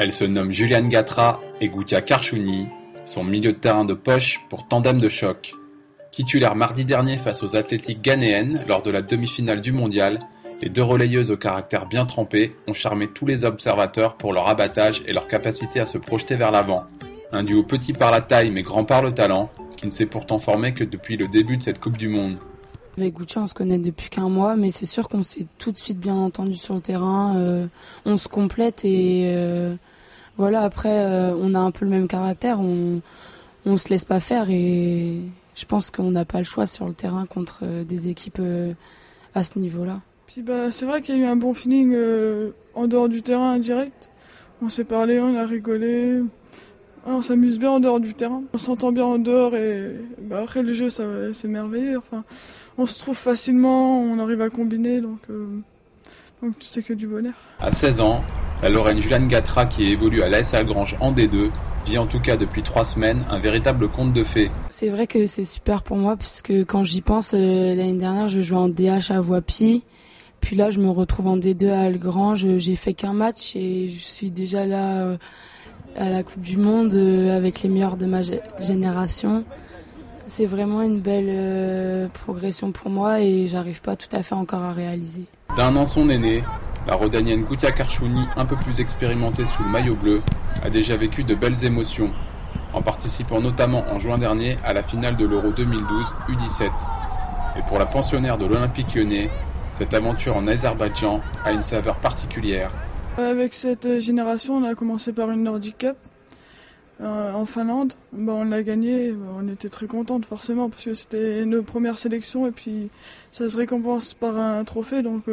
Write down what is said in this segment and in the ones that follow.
Elle se nomme Juliane Gatra et Goutia Karchouni, son milieu de terrain de poche pour tandem de choc. Titulaire mardi dernier face aux athlétiques ghanéennes lors de la demi-finale du mondial, les deux relayeuses au caractère bien trempé ont charmé tous les observateurs pour leur abattage et leur capacité à se projeter vers l'avant. Un duo petit par la taille mais grand par le talent, qui ne s'est pourtant formé que depuis le début de cette Coupe du Monde. Avec Goutia, on se connaît depuis qu'un mois, mais c'est sûr qu'on s'est tout de suite bien entendu sur le terrain. On se complète et voilà. Après, on a un peu le même caractère. On se laisse pas faire et je pense qu'on n'a pas le choix sur le terrain contre des équipes à ce niveau-là. Puis c'est vrai qu'il y a eu un bon feeling en dehors du terrain direct. On s'est parlé, on a rigolé. On s'amuse bien en dehors du terrain. On s'entend bien en dehors et après le jeu, c'est merveilleux. Enfin, on se trouve facilement, on arrive à combiner, donc c'est que du bonheur. À 16 ans, la Lorraine Juliane Gatra, qui évolue à l'AS Algrange en D2, vit en tout cas depuis 3 semaines un véritable conte de fées. C'est vrai que c'est super pour moi, puisque quand j'y pense, l'année dernière, je jouais en DH à Voipy. Puis là, je me retrouve en D2 à Algrange. J'ai fait qu'un match et je suis déjà là à la Coupe du Monde avec les meilleurs de ma génération. C'est vraiment une belle progression pour moi et j'arrive pas tout à fait encore à réaliser. D'un an son aînée, la Rodanienne Goutia Karchouni, un peu plus expérimentée sous le maillot bleu, a déjà vécu de belles émotions, en participant notamment en juin dernier à la finale de l'Euro 2012 U17. Et pour la pensionnaire de l'Olympique Lyonnais, cette aventure en Azerbaïdjan a une saveur particulière. Avec cette génération, on a commencé par une Nordic Cup en Finlande. On l'a gagné, on était très contente forcément parce que c'était nos premières sélections et puis ça se récompense par un trophée. Donc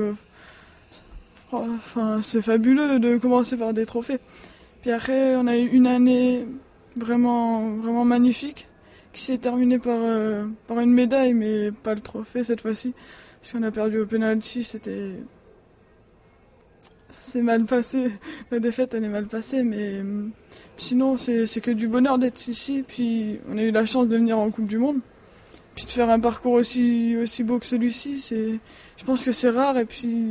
c'est fabuleux de commencer par des trophées. Puis après, on a eu une année vraiment, vraiment magnifique qui s'est terminée par une médaille, mais pas le trophée cette fois-ci. Parce qu'on a perdu au penalty, c'est mal passé. La défaite, elle est mal passée, mais sinon, c'est que du bonheur d'être ici. Puis on a eu la chance de venir en Coupe du Monde. Puis de faire un parcours aussi beau que celui-ci, je pense que c'est rare. Et puis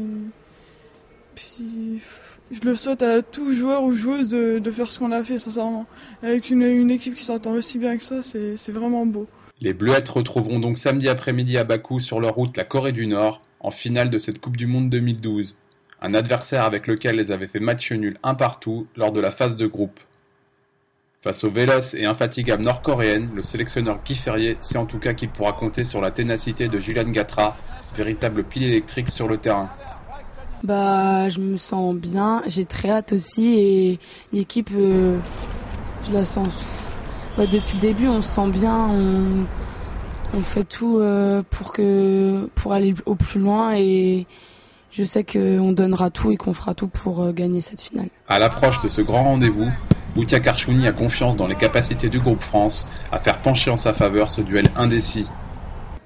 je le souhaite à tout joueur ou joueuse de faire ce qu'on a fait, sincèrement. Avec une équipe qui s'entend aussi bien que ça, c'est vraiment beau. Les Bleuettes retrouveront donc samedi après-midi à Bakou sur leur route la Corée du Nord, en finale de cette Coupe du Monde 2012. Un adversaire avec lequel elles avaient fait match nul 1-1 lors de la phase de groupe. Face aux véloces et infatigables nord-coréennes, le sélectionneur Guy Ferrier sait en tout cas qu'il pourra compter sur la ténacité de Juliane Gatra, véritable pile électrique sur le terrain. Je me sens bien, j'ai très hâte aussi et l'équipe, je la sens. Depuis le début, on se sent bien, on fait tout pour aller au plus loin et je sais qu'on donnera tout et qu'on fera tout pour gagner cette finale. À l'approche de ce grand rendez-vous, Goutia Karchouni a confiance dans les capacités du groupe France à faire pencher en sa faveur ce duel indécis.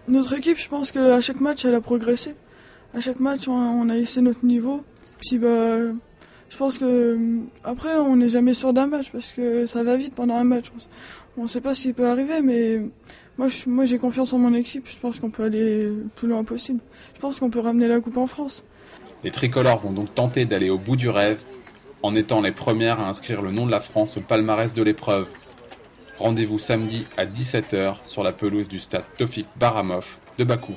Notre équipe, je pense qu'à chaque match, elle a progressé. À chaque match, on a hissé notre niveau. Puis je pense que après, on n'est jamais sûr d'un match parce que ça va vite pendant un match. On ne sait pas ce qui peut arriver, mais moi j'ai confiance en mon équipe. Je pense qu'on peut aller le plus loin possible. Je pense qu'on peut ramener la coupe en France. Les tricolores vont donc tenter d'aller au bout du rêve en étant les premières à inscrire le nom de la France au palmarès de l'épreuve. Rendez-vous samedi à 17h sur la pelouse du stade Tofik Baramov de Bakou.